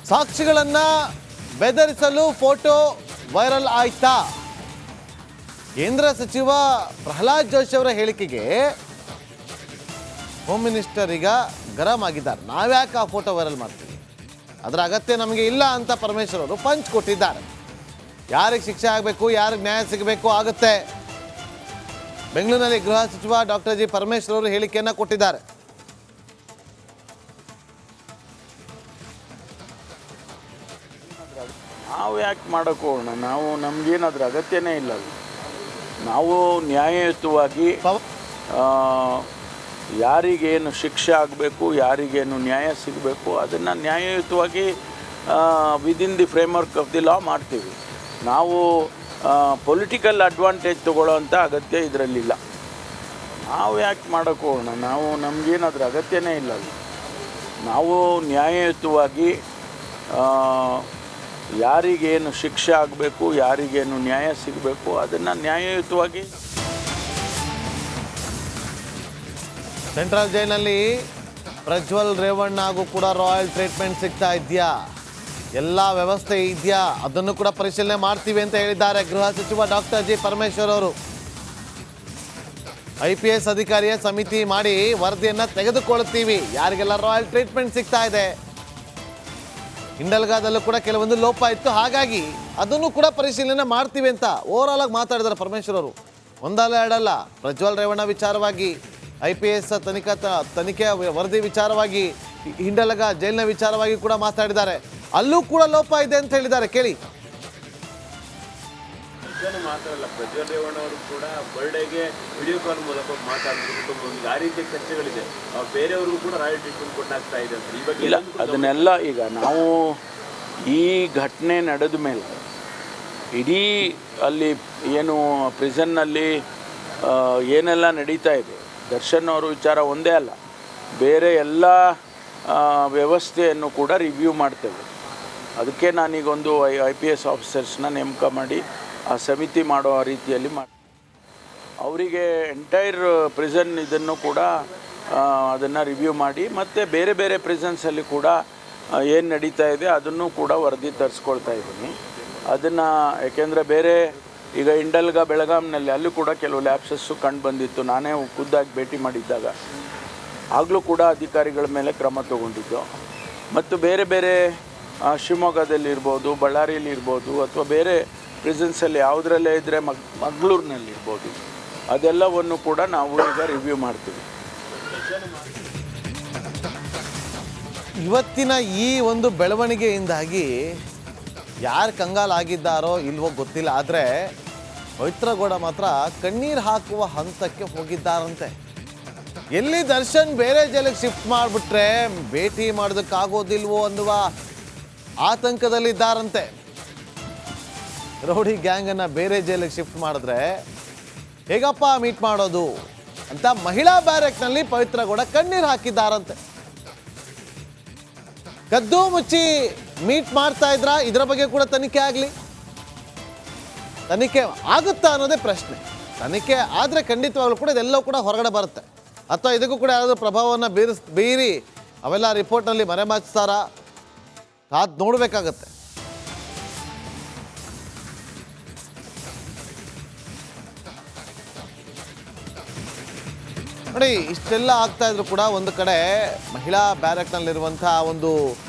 ಸಾಕ್ಷಿಗಳನ್ನ ಬೆದರಿಸಲು photo viral ಆಯ್ತಾ? ಕೇಂದ್ರ ಸಚಿವ ಪ್ರಹ್ಲಾದ್ ಜೋಶಿ ಅವರ ಹೇಳಿಕೆಗೆ ಹೋಮ್ ಮಿನಿಸ್ಟರ್ ಈಗ ಗರಂ ಆಗಿದ್ದಾರೆ. ನಾವ್ಯಾಕೆ ಆ ಫೋಟೋ ವೈರಲ್ ಮಾಡ್ತೀವಿ, ಅದರ ಅಗತ್ಯ ನಮಗೆ ಇಲ್ಲ ಅಂತ ಪರಮೇಶ್ವರ್ ಅವರು ಪಂಚ್ ಕೊಟ್ಟಿದ್ದಾರೆ. ಯಾರಿಗೆ ಶಿಕ್ಷೆ ಆಗಬೇಕು, ಯಾರಿಗೆ ನ್ಯಾಯ ಸಿಗಬೇಕು ಆಗುತ್ತೆ. ಬೆಂಗಳೂರಿನಲ್ಲಿ ಗೃಹ ಸಚಿವ ಡಾಕ್ಟರ್ ಜಿ ಪರಮೇಶ್ವರ್ ಅವರು ಹೇಳಿಕೆಯನ್ನು ಕೊಟ್ಟಿದ್ದಾರೆ. ನಾವು ಯಾಕೆ ಮಾಡೋಕ್ಕೆ ಹೋಗೋಣ, ನಮಗೇನಾದ್ರ ಅಗತ್ಯನೇ ಇಲ್ಲ. ನಾವು ನ್ಯಾಯಯುತವಾಗಿ ಯಾರಿಗೇನು ಶಿಕ್ಷೆ ಆಗಬೇಕು, ಯಾರಿಗೇನು ನ್ಯಾಯ ಸಿಗಬೇಕು ಅದನ್ನು ನ್ಯಾಯಯುತವಾಗಿ within the framework of the law ಮಾಡ್ತೀವಿ. ನಾವು ಪೊಲಿಟಿಕಲ್ ಅಡ್ವಾಂಟೇಜ್ ತೊಗೊಳ್ಳೋವಂಥ ಅಗತ್ಯ ಇದರಲ್ಲಿಲ್ಲ. ನಾವು ಯಾಕೆ ಮಾಡೋಕ್ಕೆ ಹೋಗೋಣ, ನಮಗೇನಾದ್ರ ಅಗತ್ಯನೇ ಇಲ್ಲ. ನಾವು ನ್ಯಾಯಯುತವಾಗಿ ಯಾರಿಗೇನು ಶಿಕ್ಷೆ ಆಗಬೇಕು, ಯಾರಿಗೇನು ನ್ಯಾಯ ಸಿಗಬೇಕು ಅದನ್ನು ನ್ಯಾಯಯುತವಾಗಿ. ಸೆಂಟ್ರಲ್ ಜೈಲಿನಲ್ಲಿ ಪ್ರಜ್ವಲ್ ರೇವಣ್ಣಗೂ ಕೂಡ ರಾಯಲ್ ಟ್ರೀಟ್ಮೆಂಟ್ ಸಿಗ್ತಾ ಇದೆಯಾ, ಎಲ್ಲ ವ್ಯವಸ್ಥೆ ಇದೆಯಾ, ಅದನ್ನು ಕೂಡ ಪರಿಶೀಲನೆ ಮಾಡ್ತೀವಿ ಅಂತ ಹೇಳಿದ್ದಾರೆ ಗೃಹ ಸಚಿವ ಡಾಕ್ಟರ್ ಜಿ ಪರಮೇಶ್ವರ್ ಅವರು. IPS ಅಧಿಕಾರಿಯ ಸಮಿತಿ ಮಾಡಿ ವರದಿಯನ್ನು ತೆಗೆದುಕೊಳ್ಳುತ್ತೀವಿ, ಯಾರಿಗೆಲ್ಲ ರಾಯಲ್ ಟ್ರೀಟ್ಮೆಂಟ್ ಸಿಗ್ತಾ ಇದೆ. ಹಿಂಡಲ್ಗಾದಲ್ಲೂ ಕೂಡ ಕೆಲವೊಂದು ಲೋಪ ಇತ್ತು, ಹಾಗಾಗಿ ಅದನ್ನು ಕೂಡ ಪರಿಶೀಲನೆ ಮಾಡ್ತೀವಿ ಅಂತ ಓವರಾಲ್ ಆಗಿ ಮಾತಾಡಿದ್ದಾರೆ ಪರಮೇಶ್ವರ್ ಅವರು. ಒಂದಲ್ಲ ಎರಡಲ್ಲ, ಪ್ರಜ್ವಲ್ ರೇವಣ್ಣ ವಿಚಾರವಾಗಿ, IPS ತನಿಖೆ ವರದಿ ವಿಚಾರವಾಗಿ, ಹಿಂಡಲಗ ಜೈಲಿನ ವಿಚಾರವಾಗಿ ಕೂಡ ಮಾತಾಡಿದ್ದಾರೆ. ಅಲ್ಲೂ ಕೂಡ ಲೋಪ ಇದೆ ಅಂತ ಹೇಳಿದ್ದಾರೆ. ಕೇಳಿ. ಮಾತಾಡಲ್ಲ, ಪ್ರಜ್ವಲ್ ರೇವಣ್ಣ ಅವರು ಕೂಡ ಬರ್ಡೇಗೆ ವಿಡಿಯೋ ಕಾಲ್ ಮೂಲಕ ಮಾತಾಡ್ತಿದ್ದು ಆ ರೀತಿಯ ಚರ್ಚೆಗಳಿದೆ. ಬೇರೆಯವ್ರಿಗೂ ಕೂಡ ರಾಯಲ್ ಟ್ರೀಟ್ಮೆಂಟ್ ಕೊಟ್ಟಾಗ್ತಾ ಇದೆ ಅಂತ ಈ ಬಗ್ಗೆ ಇಲ್ಲ. ಅದನ್ನೆಲ್ಲ ಈಗ ನಾವು ಈ ಘಟನೆ ನಡೆದ ಮೇಲೆ ಇಡೀ ಅಲ್ಲಿ ಏನು ಪ್ರಿಸನ್ನಲ್ಲಿ ಏನೆಲ್ಲ ನಡೀತಾ ಇದೆ, ದರ್ಶನ್ ಅವರು ವಿಚಾರ ಒಂದೇ ಅಲ್ಲ, ಬೇರೆ ಎಲ್ಲ ವ್ಯವಸ್ಥೆಯನ್ನು ಕೂಡ ರಿವ್ಯೂ ಮಾಡ್ತೇವೆ. ಅದಕ್ಕೆ ನಾನೀಗೊಂದು IPS ಆಫೀಸರ್ಸ್ನ ನೇಮಕ ಮಾಡಿ ಆ ಸಮಿತಿ ಮಾಡೋ ರೀತಿಯಲ್ಲಿ ಅವರಿಗೆ ಎಂಟೈರ್ ಪ್ರಿಸನ್ ಇದನ್ನು ಕೂಡ ಅದನ್ನು ರಿವ್ಯೂ ಮಾಡಿ ಮತ್ತು ಬೇರೆ ಬೇರೆ ಪ್ರಿಸನ್ಸಲ್ಲಿ ಕೂಡ ಏನು ನಡೀತಾ ಇದೆ ಅದನ್ನು ಕೂಡ ವರದಿ ತರಿಸ್ಕೊಳ್ತಾ ಇದ್ದೀನಿ. ಅದನ್ನು ಯಾಕೆಂದರೆ ಬೇರೆ ಈಗ ಇಂಡಲ್ಗ ಬೆಳಗಾಂನಲ್ಲಿ ಅಲ್ಲಿ ಕೂಡ ಕೆಲವು ಲ್ಯಾಪ್ಸಸ್ಸು ಕಂಡು ಬಂದಿತ್ತು. ನಾನೇ ಖುದ್ದಾಗಿ ಭೇಟಿ ಮಾಡಿದ್ದಾಗ ಆಗಲೂ ಕೂಡ ಅಧಿಕಾರಿಗಳ ಮೇಲೆ ಕ್ರಮ ತಗೊಂಡಿದ್ದು. ಮತ್ತು ಬೇರೆ ಬೇರೆ ಶಿವಮೊಗ್ಗದಲ್ಲಿರ್ಬೋದು, ಬಳ್ಳಾರಿಯಲ್ಲಿರ್ಬೋದು, ಅಥವಾ ಬೇರೆ ಪ್ರಿಸನ್ಸಲ್ಲಿ ಯಾವುದರಲ್ಲೇ ಇದ್ದರೆ ಮಂಗಳೂರಿನಲ್ಲಿರ್ಬೋದು, ಅದೆಲ್ಲವನ್ನು ಕೂಡ ನಾವು ಈಗ ರಿವ್ಯೂ ಮಾಡ್ತೀವಿ. ಇವತ್ತಿನ ಈ ಒಂದು ಬೆಳವಣಿಗೆಯಿಂದಾಗಿ ಯಾರು ಕಂಗಾಲಾಗಿದ್ದಾರೋ ಇಲ್ವೋ ಗೊತ್ತಿಲ್ಲ, ಆದರೆ ಪವಿತ್ರಗೌಡ ಮಾತ್ರ ಕಣ್ಣೀರು ಹಾಕುವ ಹಂತಕ್ಕೆ ಹೋಗಿದ್ದಾರಂತೆ. ಎಲ್ಲಿ ದರ್ಶನ್ ಬೇರೆ ಜೈಲಿಗೆ ಶಿಫ್ಟ್ ಮಾಡಿಬಿಟ್ರೆ ಭೇಟಿ ಮಾಡೋದಕ್ಕಾಗೋದಿಲ್ವೋ ಅನ್ನುವ ಆತಂಕದಲ್ಲಿದ್ದಾರಂತೆ. ರೌಡಿ ಗ್ಯಾಂಗನ್ನು ಬೇರೆ ಜೈಲಿಗೆ ಶಿಫ್ಟ್ ಮಾಡಿದ್ರೆ ಹೇಗಪ್ಪ ಮೀಟ್ ಮಾಡೋದು ಅಂತ ಮಹಿಳಾ ಬ್ಯಾರೆಕ್ನಲ್ಲಿ ಪವಿತ್ರಗೌಡ ಕಣ್ಣೀರು ಹಾಕಿದ್ದಾರಂತೆ. ಕದ್ದು ಮುಚ್ಚಿ ಮೀಟ್ ಮಾಡ್ತಾ ಇದ್ರ, ಇದರ ಬಗ್ಗೆ ಕೂಡ ತನಿಖೆ ಆಗಲಿ, ತನಿಖೆ ಆಗುತ್ತಾ ಅನ್ನೋದೇ ಪ್ರಶ್ನೆ. ತನಿಖೆ ಆದರೆ ಖಂಡಿತವಾಗ್ಲೂ ಕೂಡ ಇದೆಲ್ಲವೂ ಕೂಡ ಹೊರಗಡೆ ಬರುತ್ತೆ, ಅಥವಾ ಇದಕ್ಕೂ ಕೂಡ ಯಾರಾದರೂ ಪ್ರಭಾವವನ್ನು ಬೀರಿ ಅವೆಲ್ಲ ರಿಪೋರ್ಟ್ನಲ್ಲಿ ಮರೆಮಾಚ್ತಾರಾ, ಕಾದು ನೋಡಬೇಕಾಗತ್ತೆ. ನೋಡಿ, ಇಷ್ಟೆಲ್ಲ ಆಗ್ತಾ ಇದ್ರು ಕೂಡ ಒಂದು ಕಡೆ ಮಹಿಳಾ ಬ್ಯಾರಕ್ನಲ್ಲಿರುವಂಥ ಒಂದು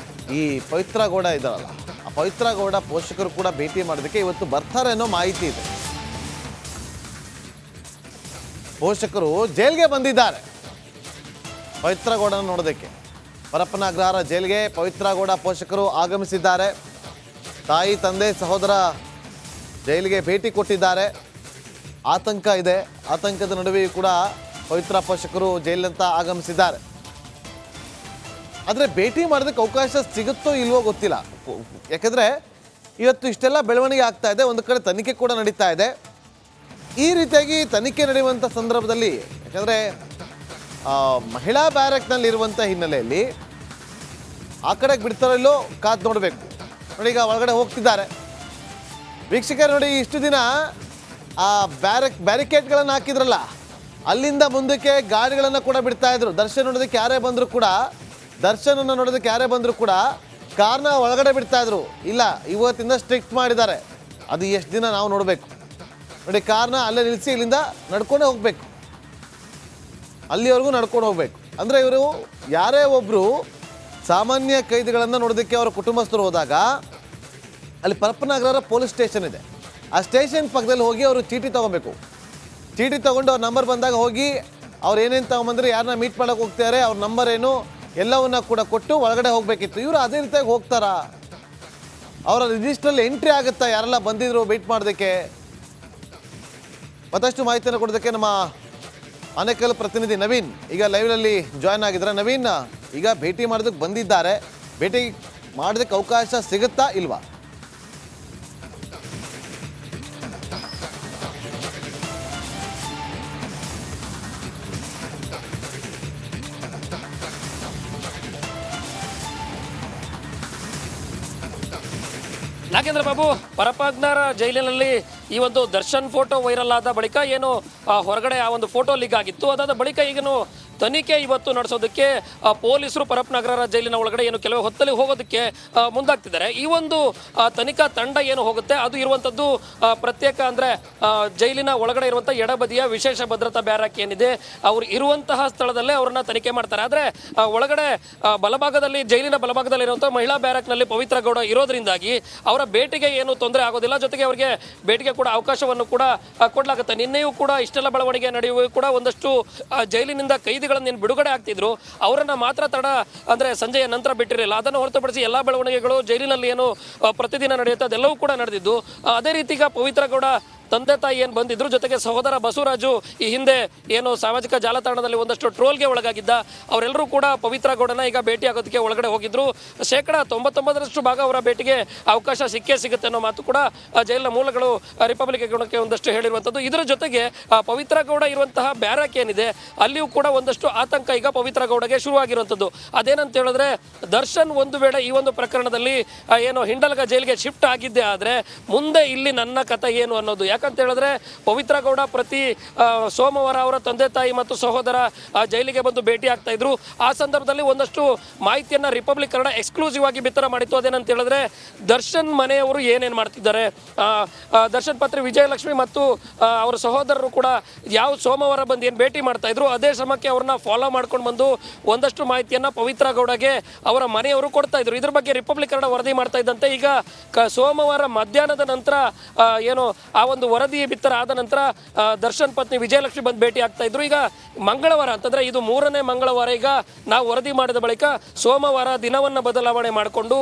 ಈ ಪವಿತ್ರಗೌಡ ಇದ್ದಾರಲ್ಲ, ಆ ಪವಿತ್ರಗೌಡ ಪೋಷಕರು ಕೂಡ ಭೇಟಿ ಮಾಡೋದಕ್ಕೆ ಇವತ್ತು ಬರ್ತಾರೆ ಅನ್ನೋ ಮಾಹಿತಿ ಇದೆ. ಪೋಷಕರು ಜೈಲ್ಗೆ ಬಂದಿದ್ದಾರೆ ಪವಿತ್ರಗೌಡನ ನೋಡೋದಕ್ಕೆ. ಪರಪ್ಪನ ಅಗ್ರಹಾರ ಜೈಲ್ಗೆ ಪವಿತ್ರಗೌಡ ಪೋಷಕರು ಆಗಮಿಸಿದ್ದಾರೆ. ತಾಯಿ, ತಂದೆ, ಸಹೋದರ ಜೈಲಿಗೆ ಭೇಟಿ ಕೊಟ್ಟಿದ್ದಾರೆ. ಆತಂಕ ಇದೆ, ಆತಂಕದ ನಡುವೆಯೂ ಕೂಡ ಪವಿತ್ರ ಪೋಷಕರು ಜೈಲಿನಂತ ಆಗಮಿಸಿದ್ದಾರೆ. ಆದರೆ ಭೇಟಿ ಮಾಡೋದಕ್ಕೆ ಅವಕಾಶ ಸಿಗುತ್ತೋ ಇಲ್ವೋ ಗೊತ್ತಿಲ್ಲ. ಯಾಕೆಂದರೆ ಇವತ್ತು ಇಷ್ಟೆಲ್ಲ ಬೆಳವಣಿಗೆ ಆಗ್ತಾ ಇದೆ, ಒಂದು ಕಡೆ ತನಿಖೆ ಕೂಡ ನಡೀತಾ ಇದೆ. ಈ ರೀತಿಯಾಗಿ ತನಿಖೆ ನಡೆಯುವಂಥ ಸಂದರ್ಭದಲ್ಲಿ ಯಾಕಂದರೆ ಮಹಿಳಾ ಬ್ಯಾರಕ್ನಲ್ಲಿರುವಂಥ ಹಿನ್ನೆಲೆಯಲ್ಲಿ ಆ ಕಡೆಗೆ ಬಿಡ್ತಾರೋ ಇಲ್ಲೋ ಕಾದು ನೋಡಬೇಕು. ನೋಡಿ, ಈಗ ಒಳಗಡೆ ಹೋಗ್ತಿದ್ದಾರೆ ವೀಕ್ಷಕರು. ನೋಡಿ, ಇಷ್ಟು ದಿನ ಆ ಬ್ಯಾರಿಕೇಡ್ಗಳನ್ನು ಹಾಕಿದ್ರಲ್ಲ, ಅಲ್ಲಿಂದ ಮುಂದಕ್ಕೆ ಗಾಡಿಗಳನ್ನು ಕೂಡ ಬಿಡ್ತಾ ಇದ್ರು. ದರ್ಶನ್ ನೋಡೋದಕ್ಕೆ ಯಾರೇ ಬಂದರೂ ಕೂಡ ಕಾರ್ನ ಒಳಗಡೆ ಬಿಡ್ತಾ ಇದ್ರು. ಇಲ್ಲ, ಇವತ್ತಿಂದ ಸ್ಟ್ರಿಕ್ಟ್ ಮಾಡಿದ್ದಾರೆ. ಅದು ಎಷ್ಟು ದಿನ ನಾವು ನೋಡಬೇಕು. ನೋಡಿ, ಕಾರ್ನ ಅಲ್ಲೇ ನಿಲ್ಲಿಸಿ ಇಲ್ಲಿಂದ ನಡ್ಕೊಂಡೇ ಹೋಗಬೇಕು, ಅಲ್ಲಿವರೆಗೂ ನಡ್ಕೊಂಡು ಹೋಗ್ಬೇಕು. ಅಂದರೆ ಇವರು ಯಾರೇ ಒಬ್ಬರು ಸಾಮಾನ್ಯ ಕೈದಿಗಳನ್ನು ನೋಡೋದಕ್ಕೆ ಅವರ ಕುಟುಂಬಸ್ಥರು ಹೋದಾಗ ಅಲ್ಲಿ ಪರಪ್ಪನಗರ ಪೊಲೀಸ್ ಸ್ಟೇಷನ್ ಇದೆ. ಆ ಸ್ಟೇಷನ್ ಪಕ್ಕದಲ್ಲಿ ಹೋಗಿ ಅವರು ಚೀಟಿ ತೊಗೊಬೇಕು. ಚೀಟಿ ತೊಗೊಂಡು ಅವ್ರ ನಂಬರ್ ಬಂದಾಗ ಹೋಗಿ ಅವ್ರು ಏನೇನು ತೊಗೊಂಬಂದ್ರೆ, ಯಾರನ್ನ ಮೀಟ್ ಮಾಡೋಕೆ ಹೋಗ್ತಾರೆ, ಅವ್ರ ನಂಬರ್ ಏನು ಎಲ್ಲವನ್ನ ಕೂಡ ಕೊಟ್ಟು ಒಳಗಡೆ ಹೋಗಬೇಕಿತ್ತು. ಇವರು ಅದೇ ರೀತಿಯಾಗಿ ಹೋಗ್ತಾರಾ? ಅವರ ರಿಜಿಸ್ಟ್ರಲ್ಲಿ ಎಂಟ್ರಿ ಆಗುತ್ತಾ ಯಾರೆಲ್ಲ ಬಂದಿದ್ರು ವೆಯ್ಟ್ ಮಾಡೋದಕ್ಕೆ? ಮತ್ತಷ್ಟು ಮಾಹಿತಿಯನ್ನು ಕೊಡೋದಕ್ಕೆ ನಮ್ಮ ಆನೇಕಲ್ ಪ್ರತಿನಿಧಿ ನವೀನ್ ಈಗ ಲೈವ್ನಲ್ಲಿ ಜಾಯ್ನ್ ಆಗಿದ್ದಾರೆ. ನವೀನ್, ಈಗ ಭೇಟಿ ಮಾಡೋದಕ್ಕೆ ಬಂದಿದ್ದಾರೆ. ಭೇಟಿ ಮಾಡೋದಕ್ಕೆ ಅವಕಾಶ ಸಿಗುತ್ತಾ ಇಲ್ವಾ? ನಾಗೇಂದ್ರ ಬಾಬು, ಪರಪ್ಪನಗರ ಜೈಲಿನಲ್ಲಿ ಈ ಒಂದು ದರ್ಶನ್ ಫೋಟೋ ವೈರಲ್ ಆದ ಬಳಿಕ ಏನು ಹೊರಗಡೆ ಆ ಒಂದು ಫೋಟೋ ಲೀಕ್ ಆಗಿತ್ತು, ಅದಾದ ಬಳಿಕ ಈಗೇನು ತನಿಖೆ ಇವತ್ತು ನಡೆಸೋದಕ್ಕೆ ಪೊಲೀಸರು ಪರಪ್ಪನಗರ ಜೈಲಿನ ಒಳಗಡೆ ಏನು ಕೆಲವು ಹೊತ್ತಲ್ಲಿ ಹೋಗೋದಕ್ಕೆ ಮುಂದಾಗ್ತಿದ್ದಾರೆ. ಈ ಒಂದು ತನಿಖಾ ತಂಡ ಏನು ಹೋಗುತ್ತೆ ಅದು ಇರುವಂಥದ್ದು ಪ್ರತ್ಯೇಕ, ಅಂದರೆ ಜೈಲಿನ ಒಳಗಡೆ ಇರುವಂಥ ಎಡಬದಿಯ ವಿಶೇಷ ಭದ್ರತಾ ಬ್ಯಾರಕ್ ಏನಿದೆ ಅವ್ರು ಇರುವಂತಹ ಸ್ಥಳದಲ್ಲೇ ಅವ್ರನ್ನ ತನಿಖೆ ಮಾಡ್ತಾರೆ. ಆದರೆ ಒಳಗಡೆ ಬಲಭಾಗದಲ್ಲಿ, ಜೈಲಿನ ಬಲಭಾಗದಲ್ಲಿ ಇರುವಂಥ ಮಹಿಳಾ ಬ್ಯಾರಕ್ನಲ್ಲಿ ಪವಿತ್ರ ಗೌಡ ಇರೋದ್ರಿಂದಾಗಿ ಅವರ ಭೇಟಿಗೆ ಏನು ತೊಂದರೆ ಆಗೋದಿಲ್ಲ. ಜೊತೆಗೆ ಅವರಿಗೆ ಭೇಟಿಗೆ ಕೂಡ ಅವಕಾಶವನ್ನು ಕೂಡ ಕೊಡಲಾಗುತ್ತೆ. ನಿನ್ನೆಯೂ ಕೂಡ ಇಷ್ಟೆಲ್ಲ ಬೆಳವಣಿಗೆ ನಡೆಯುವ ಕೂಡ ಒಂದಷ್ಟು ಜೈಲಿನಿಂದ ಕೈದಿಗಳನ್ನು ಏನು ಬಿಡುಗಡೆ ಆಗ್ತಿದ್ರು ಅವರನ್ನ ಮಾತ್ರ ತಡ, ಅಂದರೆ ಸಂಜೆಯ ನಂತರ ಬಿಟ್ಟಿರಲಿಲ್ಲ. ಅದನ್ನು ಹೊರತುಪಡಿಸಿ ಎಲ್ಲ ಬೆಳವಣಿಗೆಗಳು ಜೈಲಿನಲ್ಲಿ ಏನು ಪ್ರತಿದಿನ ನಡೆಯುತ್ತೆ ಅದೆಲ್ಲವೂ ಕೂಡ ನಡೆದಿದ್ದು. ಅದೇ ರೀತಿ ಈಗ ಪವಿತ್ರ ಗೌಡ ತಂದೆ ತಾಯಿ ಏನು ಬಂದಿದ್ರು, ಜೊತೆಗೆ ಸಹೋದರ ಬಸವರಾಜು ಈ ಹಿಂದೆ ಏನು ಸಾಮಾಜಿಕ ಜಾಲತಾಣದಲ್ಲಿ ಒಂದಷ್ಟು ಟ್ರೋಲ್ಗೆ ಒಳಗಾಗಿದ್ದ, ಅವರೆಲ್ಲರೂ ಕೂಡ ಪವಿತ್ರ ಗೌಡನ ಈಗ ಭೇಟಿ ಆಗೋದಕ್ಕೆ ಒಳಗಡೆ ಹೋಗಿದ್ರು. 99% ಭಾಗ ಅವರ ಭೇಟಿಗೆ ಅವಕಾಶ ಸಿಕ್ಕೇ ಸಿಗುತ್ತೆ ಅನ್ನೋ ಮಾತು ಕೂಡ ಜೈಲಿನ ಮೂಲಗಳು ರಿಪಬ್ಲಿಕ್ ಗೌಡಕ್ಕೆ ಒಂದಷ್ಟು ಹೇಳಿರುವಂಥದ್ದು. ಇದರ ಜೊತೆಗೆ ಪವಿತ್ರ ಗೌಡ ಇರುವಂತಹ ಬ್ಯಾರಕ್ ಏನಿದೆ ಅಲ್ಲಿಯೂ ಕೂಡ ಒಂದಷ್ಟು ಆತಂಕ ಈಗ ಪವಿತ್ರ ಗೌಡಗೆ ಶುರುವಾಗಿರುವಂಥದ್ದು. ಅದೇನಂತ ಹೇಳಿದ್ರೆ, ದರ್ಶನ್ ಒಂದು ವೇಳೆ ಈ ಒಂದು ಪ್ರಕರಣದಲ್ಲಿ ಏನು ಹಿಂಡಲ್ಗ ಜೈಲಿಗೆ ಶಿಫ್ಟ್ ಆಗಿದ್ದೆ ಆದರೆ ಮುಂದೆ ಇಲ್ಲಿ ನನ್ನ ಕಥೆ ಏನು ಅನ್ನೋದು. ಯಾಕಂತ ಹೇಳಿದ್ರೆ ಪವಿತ್ರ ಗೌಡ ಪ್ರತಿ ಸೋಮವಾರ ಅವರ ತಂದೆ ತಾಯಿ ಮತ್ತು ಸಹೋದರ ಜೈಲಿಗೆ ಬಂದು ಭೇಟಿ ಆಗ್ತಾ ಇದ್ರು. ಆ ಸಂದರ್ಭದಲ್ಲಿ ಒಂದಷ್ಟು ಮಾಹಿತಿಯನ್ನು ರಿಪಬ್ಲಿಕ್ ಕನ್ನಡ ಎಕ್ಸ್ಕ್ಲೂಸಿವ್ ಆಗಿ ಬಿತ್ತರ ಮಾಡಿತ್ತು. ಅದೇನಂತ ಹೇಳಿದ್ರೆ, ದರ್ಶನ್ ಮನೆಯವರು ಏನೇನು ಮಾಡ್ತಿದ್ದಾರೆ, ದರ್ಶನ್ ಪತ್ನಿ ವಿಜಯಲಕ್ಷ್ಮಿ ಮತ್ತು ಅವರ ಸಹೋದರರು ಕೂಡ ಯಾವ ಸೋಮವಾರ ಬಂದು ಏನು ಭೇಟಿ ಮಾಡ್ತಾ ಇದ್ರು ಅದೇ ಸಮಯಕ್ಕೆ ಅವ್ರನ್ನ ಫಾಲೋ ಮಾಡ್ಕೊಂಡು ಬಂದು ಒಂದಷ್ಟು ಮಾಹಿತಿಯನ್ನು ಪವಿತ್ರ ಗೌಡಗೆ ಅವರ ಮನೆಯವರು ಕೊಡ್ತಾ ಇದ್ರು. ಇದ್ರ ಬಗ್ಗೆ ರಿಪಬ್ಲಿಕ್ ಕನ್ನಡ ವರದಿ ಮಾಡ್ತಾ ಇದ್ದಂತೆ ಈಗ ಸೋಮವಾರ ಮಧ್ಯಾಹ್ನದ ನಂತರ ಏನು ಆ ಒಂದು ವರದಿ ಬಿತ್ತರ ಆದ ನಂತರ ದರ್ಶನ್ ಪತ್ನಿ ವಿಜಯಲಕ್ಷ್ಮಿ ಬಂದು ಭೇಟಿ ಆಗ್ತಾ ಇದ್ರು. ಈಗ ಮಂಗಳವಾರ ಅಂತಂದ್ರೆ ಇದು 3ನೇ ಮಂಗಳವಾರ ಈಗ ನಾವು ವರದಿ ಮಾಡಿದ ಬಳಿಕ ಸೋಮವಾರ ದಿನವನ್ನು ಬದಲಾವಣೆ ಮಾಡಿಕೊಂಡು